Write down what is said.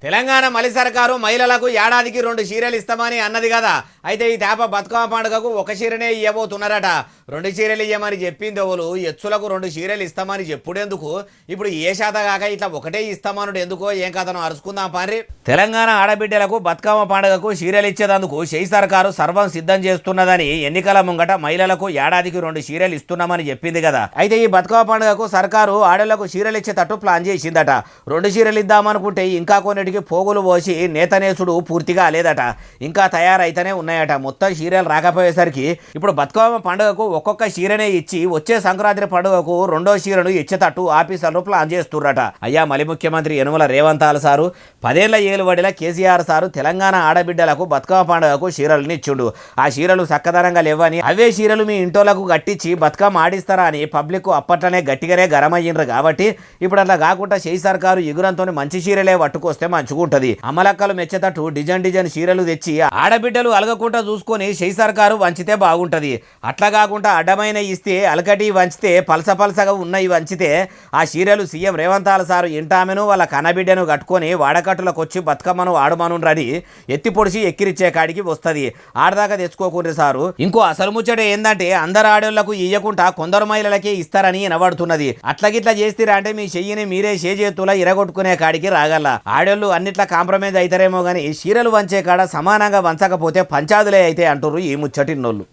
తెలంగాణ మలి సర్కారు మహిళలకు ఏడాదికి 2 చీరలు ఇస్తామని అన్నది కదా. అయితే ఈ తేప బతుకమ్మ పండుగకు ఒక చీరనే ఇవ్వబోతున్నారట. 2 చీరలు ఇవ్వమని చెప్పింది ఎవరు? ఎచ్చులకు 2 చీరలు ఇస్తామని చెప్పుడెందుకు? ఇప్పుడు ఏ శాత కాక ఇట్లా ఒకటే ఇస్తామనుడు ఎందుకో ఏం కథను అరుచుకుందాం పారి. తెలంగాణ ఆడబిడ్డలకు బతుకమ్మ పండుగకు చీరలు ఇచ్చేందుకు షెయి సర్కారు సర్వం సిద్ధం చేస్తున్నదని ఎన్నికల ముంగట మహిళలకు ఏడాదికి 2 చీరలు ఇస్తున్నామని చెప్పింది కదా. అయితే ఈ బతుకమ్మ పండుగకు సర్కారు ఆడళ్లకు చీరలు ఇచ్చేటట్టు ప్లాన్ చేసిందట. 2 చీరలు ఇద్దామనుకుంటే ఇంకా కొన్నిటికి పోగులు పోసి నేతనేసుడు పూర్తిగా లేదట. ఇంకా తయారైతేనే ఉన్నాయట. మొత్తం చీరలు రాకపోయేసరికి ఇప్పుడు బతుకమ్మ పండుగకు ఒక్కొక్క చీరనే ఇచ్చి వచ్చే సంక్రాంతి పండుగకు 2వ చీరను ఇచ్చేటట్టు ఆఫీసర్లు ప్లాన్ చేస్తుర్రట. అయ్యా మలి ముఖ్యమంత్రి యనుమల రేవంత్ సారు 10 ఏళ్ల ఏలుబడిల కేసీఆర్ సారు తెలంగాణ ఆడబిడ్డలకు బతుకమ్మ పండుగకు చీరలను ఇచ్చుండు. ఆ చీరలు చక్కదనంగా లేవని అవే చీరలు మీ ఇంటోలకు గట్టించి బతుకమ్మ ఆడిస్తారా అని పబ్లిక్ అప్పట్లోనే గట్టిగానే గరమయ్యిండ్రు. కాబట్టి ఇప్పుడు అట్లా కాకుండా షెయి సర్కారు ఎగురంతో మంచి చీరలే పట్టుకొస్తే మంచుకుంటది. అమలక్కలు మెచ్చేటట్టు డిజైన్ చీరలు తెచ్చి ఆడబిడ్డలు అలగకుండా చూసుకొని షెయి సర్కారు వంచితే బాగుంటది. అట్లా కాకుండా అడ్డమైన ఇస్తే అలకటి వంచితే పలసగా ఉన్నాయి వంచితే ఆ చీరలు సీఎం రేవంత్ సారు ఇంటామెను వాళ్ళ కన్నబిడ్డను కట్టుకొని వాడకట్టులకు వచ్చి బతుకమ్మను ఆడమను రని ఎత్తి పొడిచి ఎక్కిరిచ్చే కాడికి వస్తుంది. ఆడదాకా తెచ్చుకోకుండ్రి సారు. ఇంకో అసలు ముచ్చట ఏందంటే అందరు ఆడోళ్లకు ఇయ్యకుండా కొందరు మహిళలకే ఇస్తారని వినబడుతున్నది. అట్లగిట్లా చేస్తారా అంటే మీ చెయ్యిని మీరే చేతులా ఇరగొట్టుకునే కాడికి రాగల. ఆడోళ్ళు అన్నిట్లా కాంప్రమైజ్ అవుతారేమో కానీ చీరలు వంచే కాడ సమానంగా వంచకపోతే పంచాదులే అయితే అంటుర్రు ఈ ముచ్చటిన్నోళ్ళు.